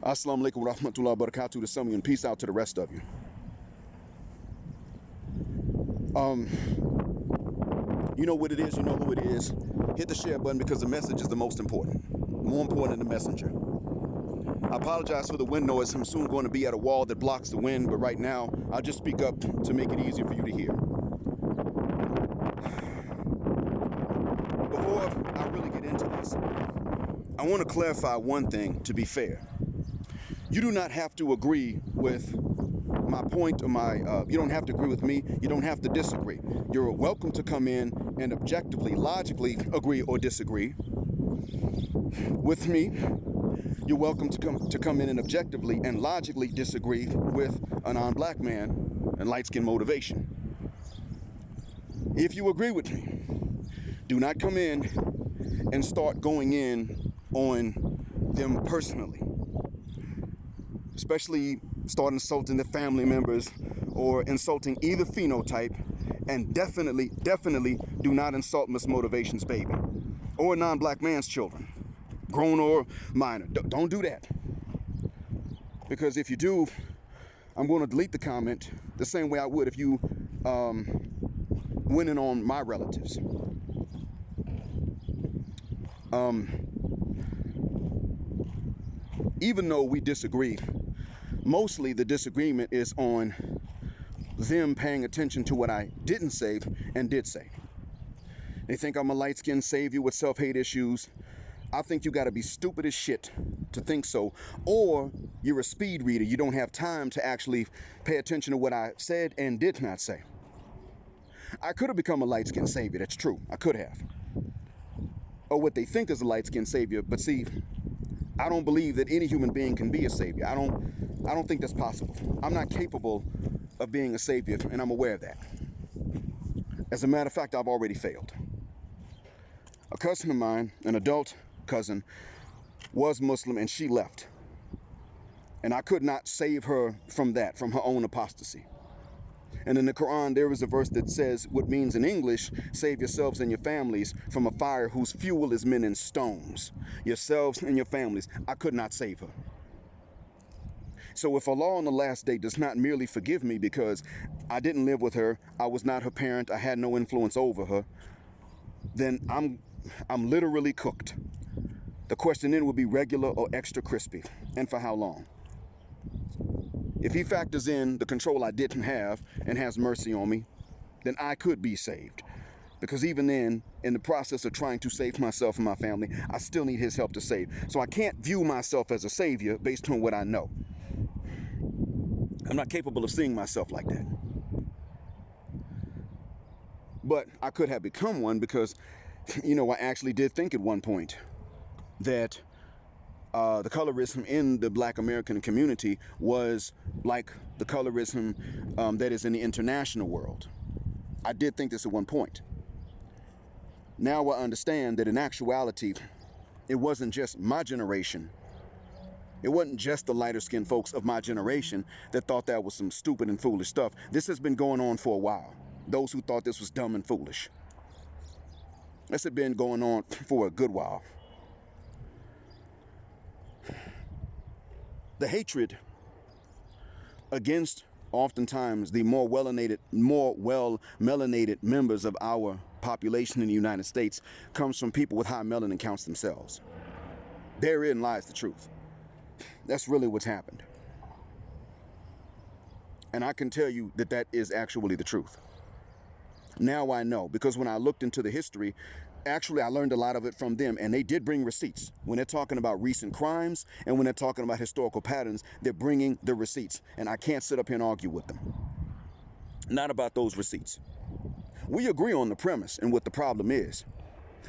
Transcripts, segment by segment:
Assalamu alaikum wa rahmatullahi wa barakatuh to some of you, and peace out to the rest of you. You know what it is, you know who it is. Hit the share button because the message is the most important. More important than the messenger. I apologize for the wind noise. I'm soon going to be at a wall that blocks the wind, but right now I'll just speak up to make it easier for you to hear. Before I really get into this, I want to clarify one thing to be fair. You do not have to agree with my point or you don't have to agree with me. You don't have to disagree. You're welcome to come in and objectively, logically agree or disagree with me. You're welcome to come in and objectively and logically disagree with a non-black man and light-skin motivation. If you agree with me, do not come in and start going in on them personally. Especially start insulting the family members or insulting either phenotype, and definitely do not insult Miss Motivation's baby or a non-black man's children, grown or minor. Don't do that, because if you do, I'm going to delete the comment the same way I would if you went in on my relatives. Even though we disagree, mostly the disagreement is on them paying attention to what I didn't say and did say. They think I'm a light-skinned savior with self-hate issues. I think you got to be stupid as shit to think so, or you're a speed reader. You don't have time to actually pay attention to what I said and did not say. I could have become a light-skinned savior. That's true. I could have. Or what they think is a light-skinned savior. But see, I don't believe that any human being can be a savior. I don't think that's possible. I'm not capable of being a savior, and I'm aware of that. As a matter of fact, I've already failed. A cousin of mine, an adult cousin, was Muslim, and she left. And I could not save her from that, from her own apostasy. And in the Quran, there is a verse that says, what means in English, save yourselves and your families from a fire whose fuel is men and stones. Yourselves and your families. I could not save her. So if Allah on the last day does not merely forgive me because I didn't live with her, I was not her parent, I had no influence over her, then I'm literally cooked. The question then would be regular or extra crispy, and for how long? If he factors in the control I didn't have and has mercy on me, then I could be saved. Because even then, in the process of trying to save myself and my family, I still need his help to save. So I can't view myself as a savior based on what I know. I'm not capable of seeing myself like that. But I could have become one because, I actually did think at one point that the colorism in the black American community was like the colorism that is in the international world. I did think this at one point. Now I understand that in actuality, it wasn't just my generation. It wasn't just the lighter skinned folks of my generation that thought that was some stupid and foolish stuff. This has been going on for a while. Those who thought this was dumb and foolish. This had been going on for a good while. The hatred against oftentimes the more well-melanated members of our population in the United States comes from people with high melanin counts themselves. Therein lies the truth. That's really what's happened. And I can tell you that that is actually the truth. Now I know, because when I looked into the history, actually I learned a lot of it from them, and they did bring receipts. When they're talking about recent crimes and when they're talking about historical patterns, they're bringing the receipts, and I can't sit up here and argue with them. Not about those receipts. We agree on the premise and what the problem is.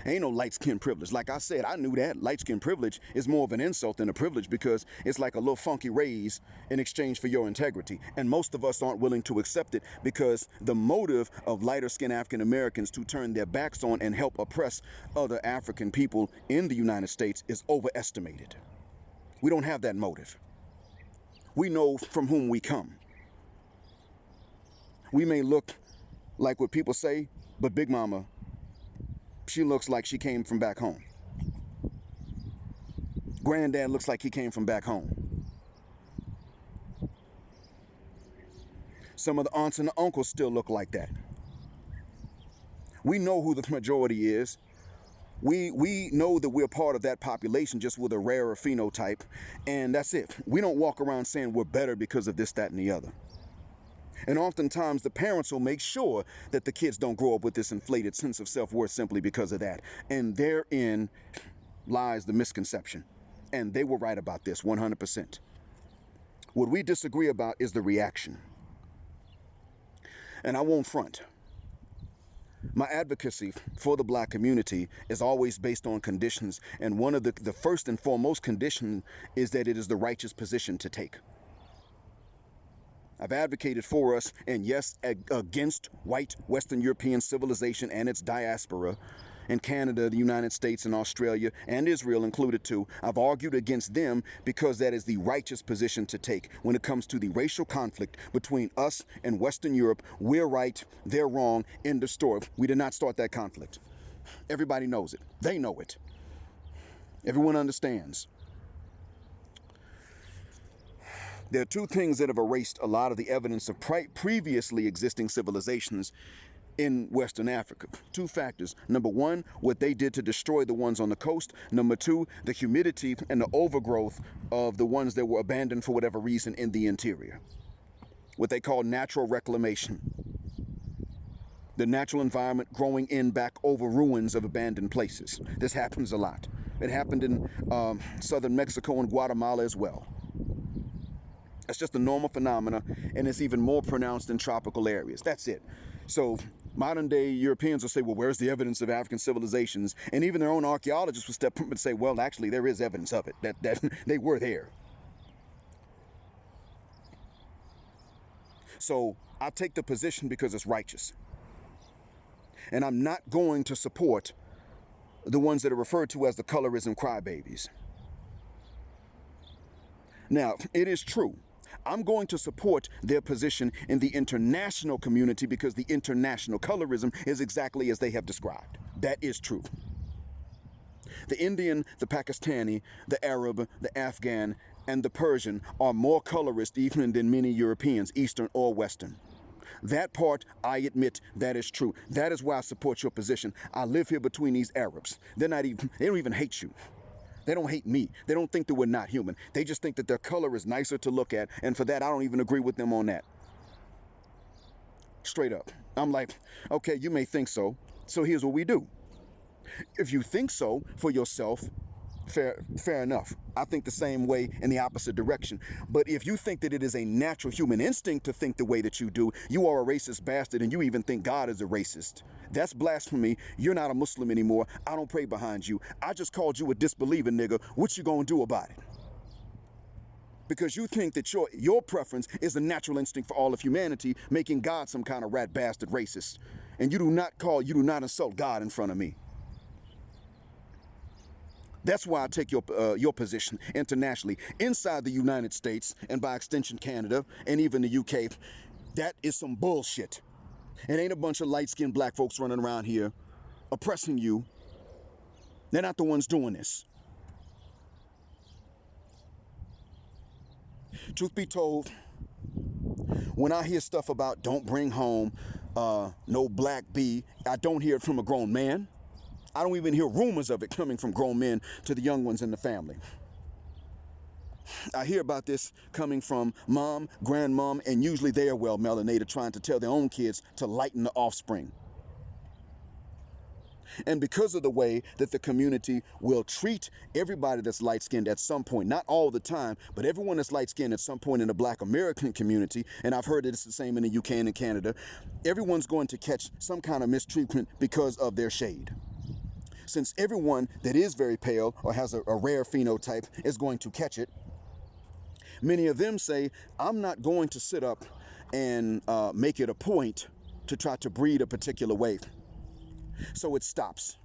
Ain't no light-skin privilege. Like I said, I knew that. Light-skin privilege is more of an insult than a privilege because it's like a little funky raise in exchange for your integrity. And most of us aren't willing to accept it because the motive of lighter-skinned African Americans to turn their backs on and help oppress other African people in the United States is overestimated. We don't have that motive. We know from whom we come. We may look like what people say, but Big Mama, she looks like she came from back home. Granddad looks like he came from back home. Some of the aunts and the uncles still look like that. We know who the majority is. We know that we're part of that population, just with a rarer phenotype, and that's it. We don't walk around saying we're better because of this, that, and the other. And oftentimes the parents will make sure that the kids don't grow up with this inflated sense of self-worth simply because of that. And therein lies the misconception. And they were right about this 100%. What we disagree about is the reaction. And I won't front. My advocacy for the black community is always based on conditions, and one of the first and foremost condition is that it is the righteous position to take. I've advocated for us, and yes, against white Western European civilization and its diaspora in Canada, the United States, and Australia, and Israel included too. I've argued against them because that is the righteous position to take. When it comes to the racial conflict between us and Western Europe, we're right, they're wrong, end of story. We did not start that conflict. Everybody knows it. They know it. Everyone understands. There are two things that have erased a lot of the evidence of previously existing civilizations in Western Africa. Two factors. Number one, what they did to destroy the ones on the coast. Number two, the humidity and the overgrowth of the ones that were abandoned for whatever reason in the interior. What they call natural reclamation. The natural environment growing in back over ruins of abandoned places. This happens a lot. It happened in southern Mexico and Guatemala as well. It's just a normal phenomena, and it's even more pronounced in tropical areas. That's it. So modern day Europeans will say, well, where's the evidence of African civilizations? And even their own archaeologists will step up and say, well, actually, there is evidence of it, that they were there. So I take the position because it's righteous. And I'm not going to support the ones that are referred to as the colorism crybabies. Now, it is true. I'm going to support their position in the international community because the international colorism is exactly as they have described. That is true. The Indian, the Pakistani, the Arab, the Afghan, and the Persian are more colorist even than many Europeans, Eastern or Western. That part, I admit, that is true. That is why I support your position. I live here between these Arabs. They don't even hate you. They don't hate me. They don't think that we're not human. They just think that their color is nicer to look at, and for that, I don't even agree with them on that. Straight up. I'm like, okay, you may think so, so here's what we do. If you think so for yourself, fair enough. I think the same way in the opposite direction. But if you think that it is a natural human instinct to think the way that you do, you are a racist bastard, and you even think God is a racist. That's blasphemy. You're not a Muslim anymore. I don't pray behind you. I just called you a disbeliever, nigga. What you gonna do about it? Because you think that your preference is a natural instinct for all of humanity, making God some kind of rat bastard racist. And you do not insult God in front of me. That's why I take your position internationally. Inside the United States, and by extension Canada, and even the UK, that is some bullshit. It ain't a bunch of light-skinned black folks running around here oppressing you. They're not the ones doing this. Truth be told, when I hear stuff about don't bring home no black bee, I don't hear it from a grown man. I don't even hear rumors of it coming from grown men to the young ones in the family. I hear about this coming from mom, grandmom, and usually they are well melanated, trying to tell their own kids to lighten the offspring. And because of the way that the community will treat everybody that's light-skinned at some point, not all the time, but everyone that's light-skinned at some point in the black American community, and I've heard that it's the same in the UK and in Canada, everyone's going to catch some kind of mistreatment because of their shade. Since everyone that is very pale or has a rare phenotype is going to catch it, many of them say, I'm not going to sit up and make it a point to try to breed a particular way. So it stops.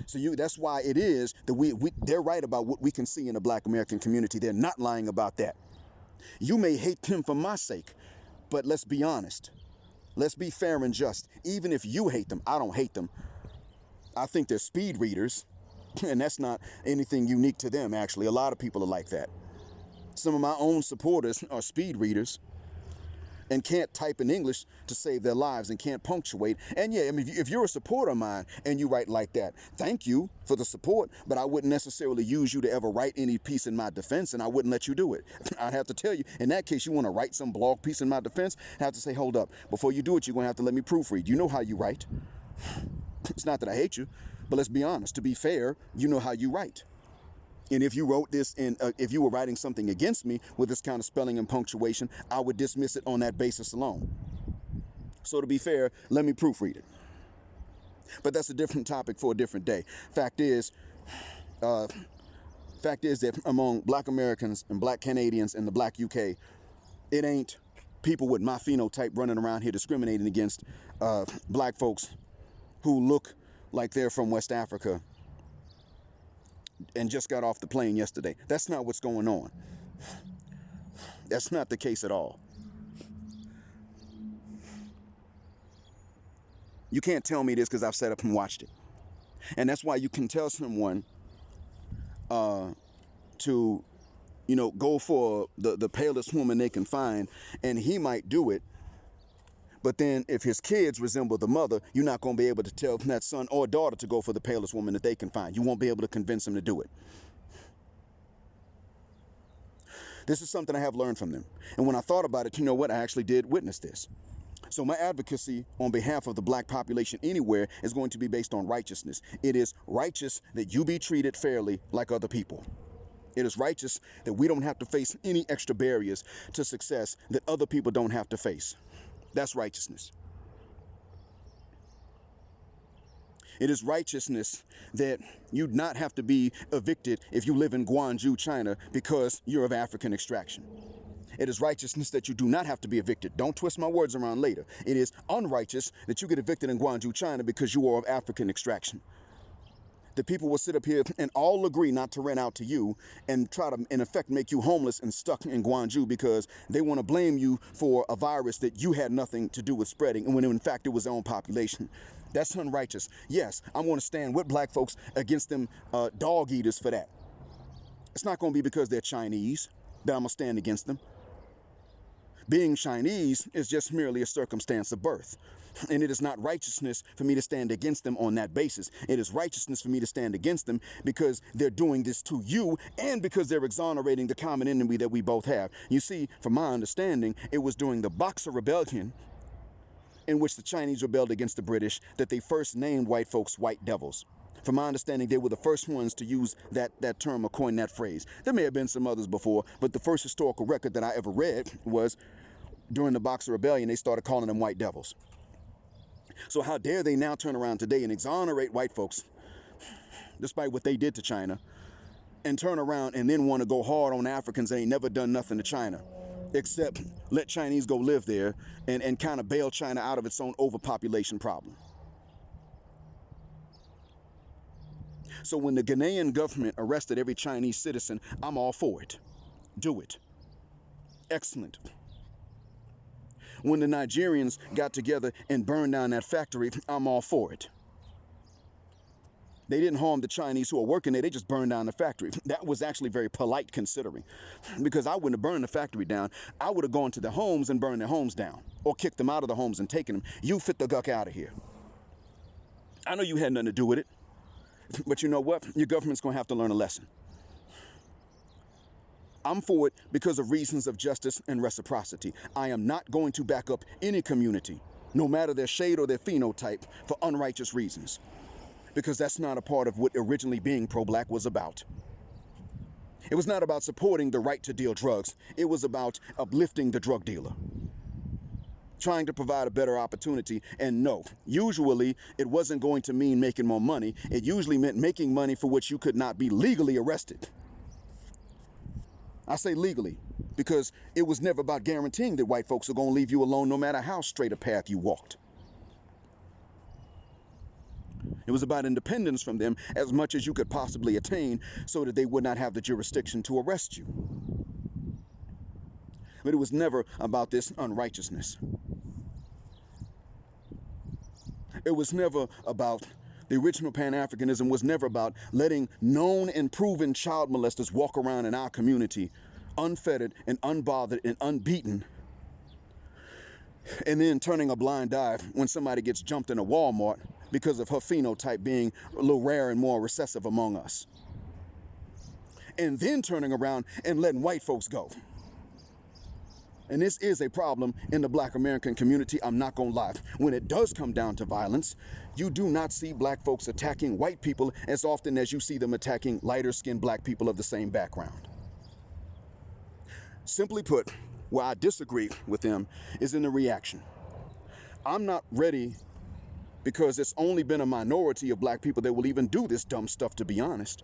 So that's why it is that they're right about what we can see in the black American community. They're not lying about that. You may hate them for my sake, but let's be honest. Let's be fair and just. Even if you hate them, I don't hate them. I think they're speed readers, and that's not anything unique to them, actually. A lot of people are like that. Some of my own supporters are speed readers. and can't type in English to save their lives and can't punctuate. And yeah, I mean, if you're a supporter of mine and you write like that, thank you for the support, but I wouldn't necessarily use you to ever write any piece in my defense, and I wouldn't let you do it. I'd have to tell you, in that case, you want to write some blog piece in my defense, I have to say, hold up, before you do it, you're going to have to let me proofread. You know how you write. It's not that I hate you, but let's be honest. To be fair, you know how you write. And if you wrote this in, if you were writing something against me with this kind of spelling and punctuation, I would dismiss it on that basis alone. So to be fair, let me proofread it. But that's a different topic for a different day. Fact is that among black Americans and black Canadians and the black UK, it ain't people with my phenotype running around here discriminating against black folks who look like they're from West Africa and just got off the plane yesterday. That's not what's going on. That's not the case at all. You can't tell me this because I've sat up and watched it. And that's why you can tell someone to, you know, go for the palest woman they can find, and he might do it. But then if his kids resemble the mother, you're not going to be able to tell that son or daughter to go for the palest woman that they can find. You won't be able to convince them to do it. This is something I have learned from them. And when I thought about it, you know what? I actually did witness this. So my advocacy on behalf of the black population anywhere is going to be based on righteousness. It is righteous that you be treated fairly like other people. It is righteous that we don't have to face any extra barriers to success that other people don't have to face. That's righteousness. It is righteousness that you'd not have to be evicted if you live in Guangzhou, China, because you're of African extraction. It is righteousness that you do not have to be evicted. Don't twist my words around later. It is unrighteous that you get evicted in Guangzhou, China, because you are of African extraction. The people will sit up here and all agree not to rent out to you and try to, in effect, make you homeless and stuck in Guangzhou because they want to blame you for a virus that you had nothing to do with spreading, and when in fact it was their own population. That's unrighteous. Yes, I'm going to stand with black folks against them dog eaters for that. It's not going to be because they're Chinese that I'm going to stand against them. Being Chinese is just merely a circumstance of birth. And it is not righteousness for me to stand against them on that basis. It is righteousness for me to stand against them because they're doing this to you and because they're exonerating the common enemy that we both have. You see, from my understanding, it was during the Boxer Rebellion in which the Chinese rebelled against the British that they first named white folks white devils. From my understanding, they were the first ones to use that term or coin that phrase. There may have been some others before, but the first historical record that I ever read was during the Boxer Rebellion, they started calling them white devils. So how dare they now turn around today and exonerate white folks, despite what they did to China, and turn around and then want to go hard on Africans that ain't never done nothing to China, except let Chinese go live there and kind of bail China out of its own overpopulation problem. So when the Ghanaian government arrested every Chinese citizen, I'm all for it. Do it. Excellent. When the Nigerians got together and burned down that factory, I'm all for it. They didn't harm the Chinese who are working there, they just burned down the factory. That was actually very polite considering, because I wouldn't have burned the factory down. I would have gone to their homes and burned their homes down, or kicked them out of the homes and taken them. You fit the guck out of here. I know you had nothing to do with it, but you know what? Your government's going to have to learn a lesson. I'm for it because of reasons of justice and reciprocity. I am not going to back up any community, no matter their shade or their phenotype, for unrighteous reasons. Because that's not a part of what originally being pro-black was about. It was not about supporting the right to deal drugs. It was about uplifting the drug dealer, trying to provide a better opportunity. And no, usually it wasn't going to mean making more money. It usually meant making money for which you could not be legally arrested. I say legally because it was never about guaranteeing that white folks are going to leave you alone no matter how straight a path you walked. It was about independence from them as much as you could possibly attain so that they would not have the jurisdiction to arrest you. But it was never about this unrighteousness. It was never about, the original Pan-Africanism was never about letting known and proven child molesters walk around in our community unfettered and unbothered and unbeaten and then turning a blind eye when somebody gets jumped in a Walmart because of her phenotype being a little rare and more recessive among us. And then turning around and letting white folks go. And this is a problem in the Black American community, I'm not gonna lie. When it does come down to violence, you do not see black folks attacking white people as often as you see them attacking lighter-skinned black people of the same background. Simply put, where I disagree with them is in the reaction. I'm not ready, because it's only been a minority of black people that will even do this dumb stuff, to be honest,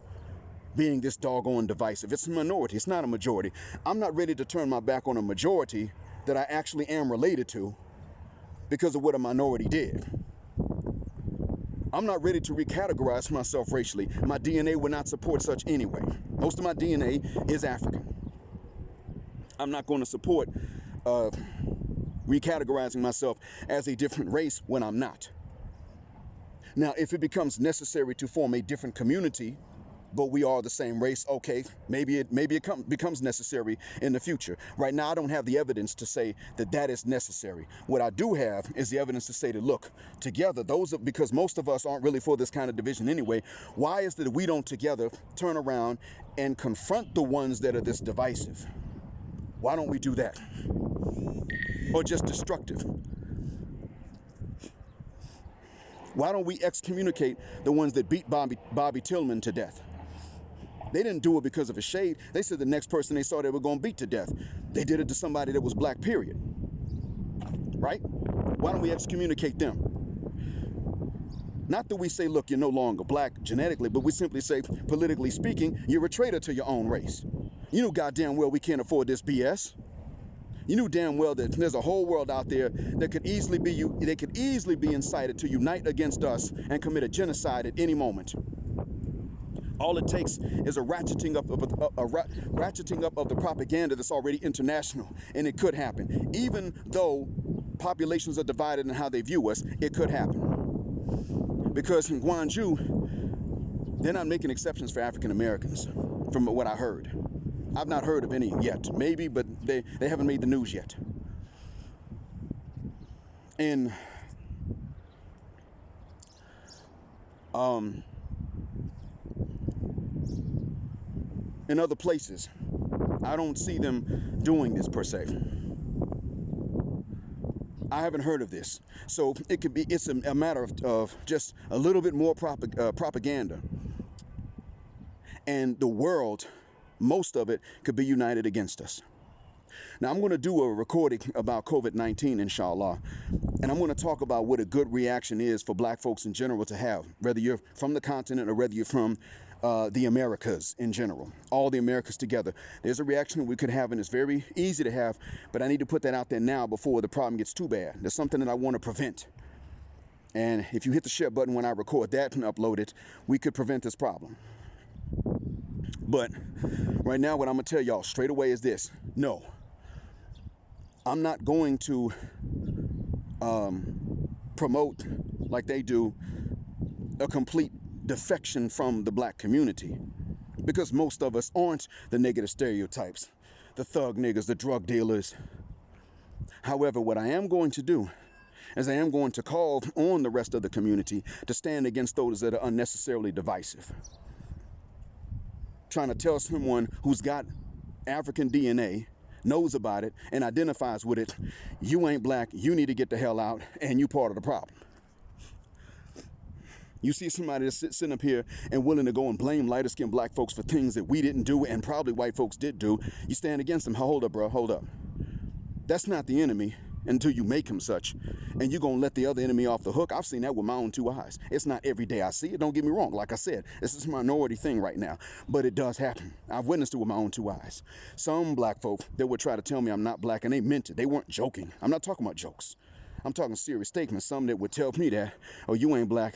being this doggone divisive. It's a minority, it's not a majority. I'm not ready to turn my back on a majority that I actually am related to because of what a minority did. I'm not ready to recategorize myself racially. My DNA would not support such anyway. Most of my DNA is African. I'm not going to support recategorizing myself as a different race when I'm not. Now, if it becomes necessary to form a different community, but we are the same race, okay, maybe it becomes necessary in the future. Right now, I don't have the evidence to say that that is necessary. What I do have is the evidence to say that, look, together, because most of us aren't really for this kind of division anyway, why is it that we don't together turn around and confront the ones that are this divisive? Why don't we do that? Or just destructive? Why don't we excommunicate the ones that beat Bobby Tillman to death? They didn't do it because of a shade. They said the next person they saw they were going to beat to death. They did it to somebody that was black, period. Right? Why don't we excommunicate them? Not that we say, look, you're no longer black genetically, but we simply say, politically speaking, you're a traitor to your own race. You know goddamn well we can't afford this BS. You knew damn well that there's a whole world out there that could easily be incited to unite against us and commit a genocide at any moment. All it takes is a ratcheting up of the propaganda that's already international, and it could happen. Even though populations are divided in how they view us, it could happen. Because in Guangzhou, they're not making exceptions for African Americans, from what I heard. I've not heard of any yet. Maybe, but they haven't made the news yet. And in other places, I don't see them doing this per se. I haven't heard of this. So it's a matter of just a little bit more propaganda. And the world, most of it, could be united against us. Now, I'm going to do a recording about COVID-19, inshallah, and I'm going to talk about what a good reaction is for black folks in general to have, whether you're from the continent or whether you're from the Americas in general, all the Americas together. There's a reaction that we could have, and it's very easy to have, but I need to put that out there now before the problem gets too bad. There's something that I want to prevent. And if you hit the share button when I record that and upload it, we could prevent this problem. But right now, what I'm going to tell y'all straight away is this. No, I'm not going to promote, like they do, a complete defection from the black community, because most of us aren't the negative stereotypes, the thug niggas, the drug dealers. However, what I am going to do is I am going to call on the rest of the community to stand against those that are unnecessarily divisive. Trying to tell someone who's got African DNA, knows about it, and identifies with it, you ain't black, you need to get the hell out, and you part of the problem. You see somebody that's sitting up here and willing to go and blame lighter-skinned black folks for things that we didn't do and probably white folks did do. You stand against them. Hold up, bro. Hold up. That's not the enemy until you make him such. And you're going to let the other enemy off the hook. I've seen that with my own two eyes. It's not every day I see it. Don't get me wrong. Like I said, this is a minority thing right now. But it does happen. I've witnessed it with my own two eyes. Some black folk that would try to tell me I'm not black, and they meant it. They weren't joking. I'm not talking about jokes. I'm talking serious statements. Some that would tell me that, oh, you ain't black.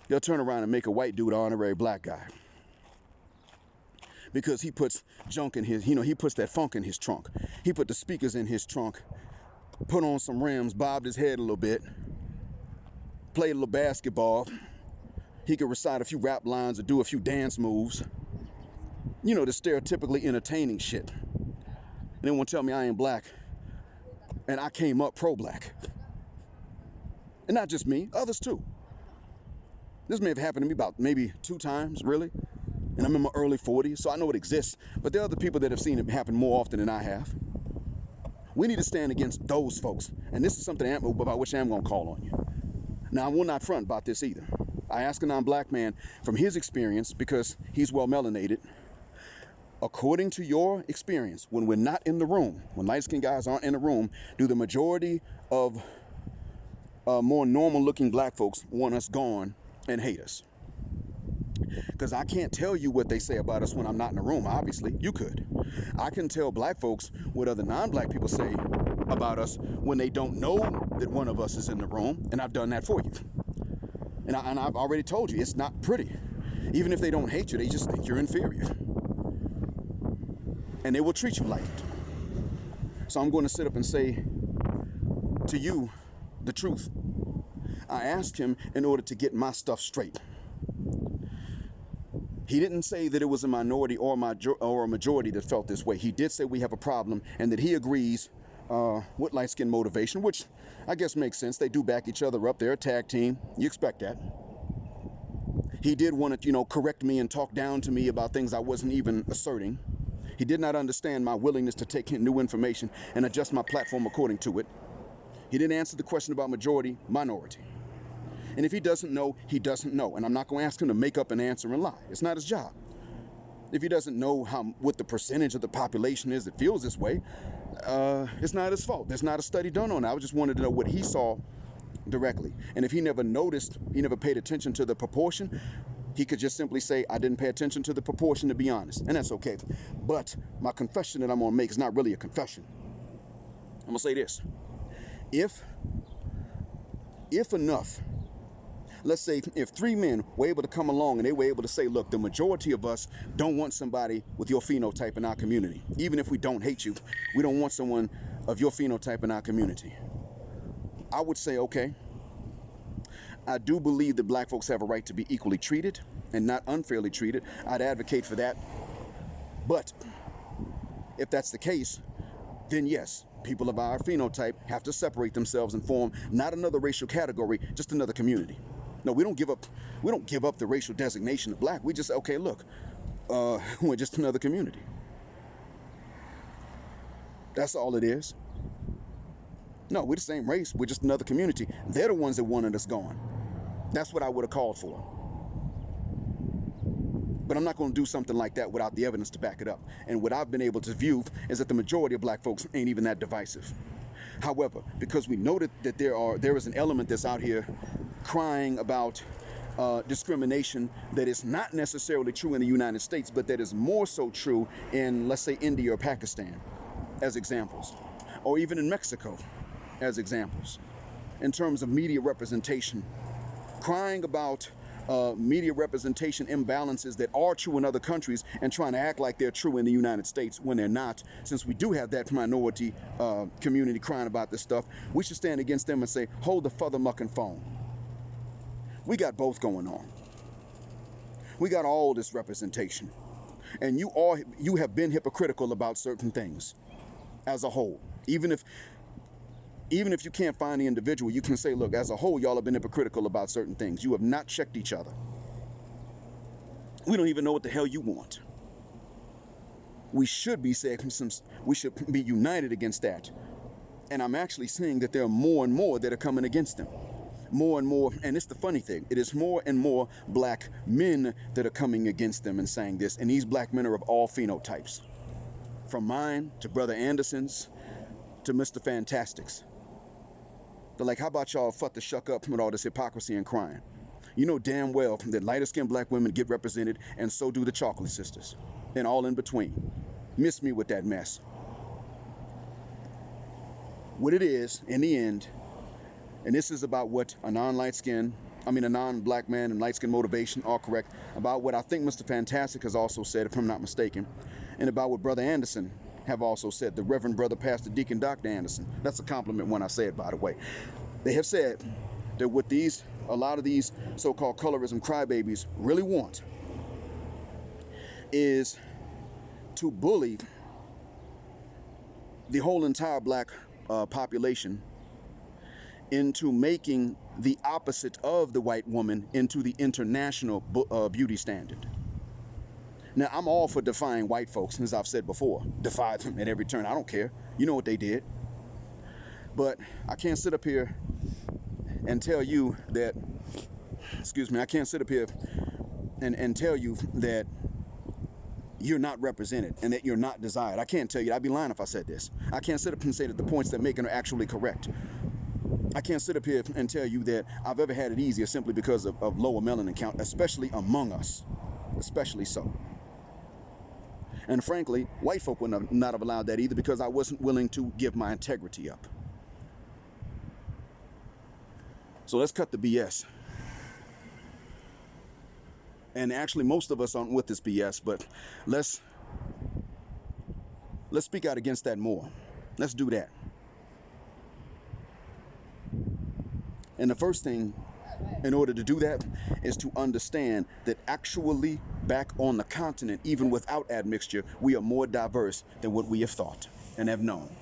They'll turn around and make a white dude an honorary black guy. Because he puts junk in his, he puts that funk in his trunk. He put the speakers in his trunk, put on some rims, bobbed his head a little bit, played a little basketball. He could recite a few rap lines or do a few dance moves. You know, the stereotypically entertaining shit. And they won't tell me I ain't black. and I came up pro-black. And not just me, others too. This may have happened to me about maybe 2 times, really. And I'm in my early 40s, so I know it exists. But there are other people that have seen it happen more often than I have. We need to stand against those folks. And this is something about which I'm going to call on you. Now, I will not front about this either. I ask a non-black man from his experience, because he's well melanated. According to your experience, when we're not in the room, when light-skinned guys aren't in the room, do the majority of more normal-looking black folks want us gone and hate us? Because I can't tell you what they say about us when I'm not in the room. Obviously, you could. I can tell black folks what other non-black people say about us when they don't know that one of us is in the room, and I've done that for you. And I've already told you, it's not pretty. Even if they don't hate you, they just think you're inferior. And they will treat you like it. So I'm going to sit up and say to you the truth. I asked him in order to get my stuff straight. He didn't say that it was a minority or a majority that felt this way. He did say we have a problem and that he agrees with light-skin motivation, which I guess makes sense. They do back each other up. They're a tag team. You expect that. He did want to, correct me and talk down to me about things I wasn't even asserting. He did not understand my willingness to take in new information and adjust my platform according to it. He didn't answer the question about majority, minority. And if he doesn't know, he doesn't know. And I'm not going to ask him to make up an answer and lie. It's not his job. If he doesn't know what the percentage of the population is that feels this way, it's not his fault. There's not a study done on it. I just wanted to know what he saw directly. And if he never noticed, he never paid attention to the proportion, he could just simply say, I didn't pay attention to the proportion, to be honest. And that's okay. But my confession that I'm going to make is not really a confession. I'm going to say this. If enough, let's say if 3 men were able to come along and they were able to say, look, the majority of us don't want somebody with your phenotype in our community. Even if we don't hate you, we don't want someone of your phenotype in our community. I would say, okay, I do believe that black folks have a right to be equally treated and not unfairly treated. I'd advocate for that. But if that's the case, then yes, people of our phenotype have to separate themselves and form not another racial category, just another community. No, we don't give up the racial designation of black. We just, okay, look, we're just another community. That's all it is. No, we're the same race. We're just another community. They're the ones that wanted us gone. That's what I would have called for. But I'm not going to do something like that without the evidence to back it up. And what I've been able to view is that the majority of black folks ain't even that divisive. However, because we know that there is an element that's out here crying about discrimination that is not necessarily true in the United States, but that is more so true in, let's say, India or Pakistan, as examples, or even in Mexico, as examples, in terms of media representation, crying about media representation imbalances that are true in other countries and trying to act like they're true in the United States when they're not. Since we do have that minority community crying about this stuff, we should stand against them and say, hold the further-mucking phone. We got both going on. We got all this representation. And you have been hypocritical about certain things as a whole. Even if you can't find the individual, you can say, look, as a whole, y'all have been hypocritical about certain things. You have not checked each other. We don't even know what the hell you want. We should be united against that. And I'm actually seeing that there are more and more that are coming against them. More and more, and it's the funny thing, it is more and more black men that are coming against them and saying this. And these black men are of all phenotypes. From mine to Brother Anderson's to Mr. Fantastic's. They're like, how about y'all fuck the shuck up with all this hypocrisy and crying? You know damn well that lighter-skinned black women get represented, and so do the Chocolate Sisters, and all in between. Miss me with that mess. What it is, in the end, and this is about what a non-black man and light-skin motivation are correct, about what I think Mr. Fantastic has also said, if I'm not mistaken, and about what Brother Anderson have also said, the Reverend Brother Pastor Deacon Dr. Anderson. That's a compliment when I say it, by the way. They have said that what a lot of these so-called colorism crybabies really want is to bully the whole entire black population into making the opposite of the white woman into the international beauty standard. Now, I'm all for defying white folks, as I've said before. Defy them at every turn. I don't care. You know what they did. But I can't sit up here and tell you that, I can't sit up here and tell you that you're not represented and that you're not desired. I can't tell you. I'd be lying if I said this. I can't sit up and say that the points they're making are actually correct. I can't sit up here and tell you that I've ever had it easier simply because of lower melanin count, especially among us, especially so. And frankly, white folk would not have allowed that either, because I wasn't willing to give my integrity up. So let's cut the BS. And actually, most of us aren't with this BS, but let's speak out against that more. Let's do that. And the first thing, in order to do that, is to understand that actually back on the continent, even without admixture, we are more diverse than what we have thought and have known.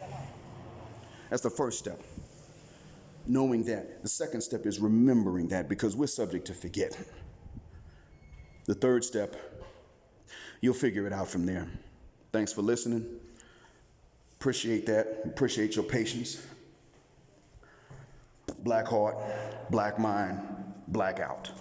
That's the first step. Knowing that. The second step is remembering that, because we're subject to forget. The third step, you'll figure it out from there. Thanks for listening. Appreciate that. Appreciate your patience. Black heart, black mind, black out.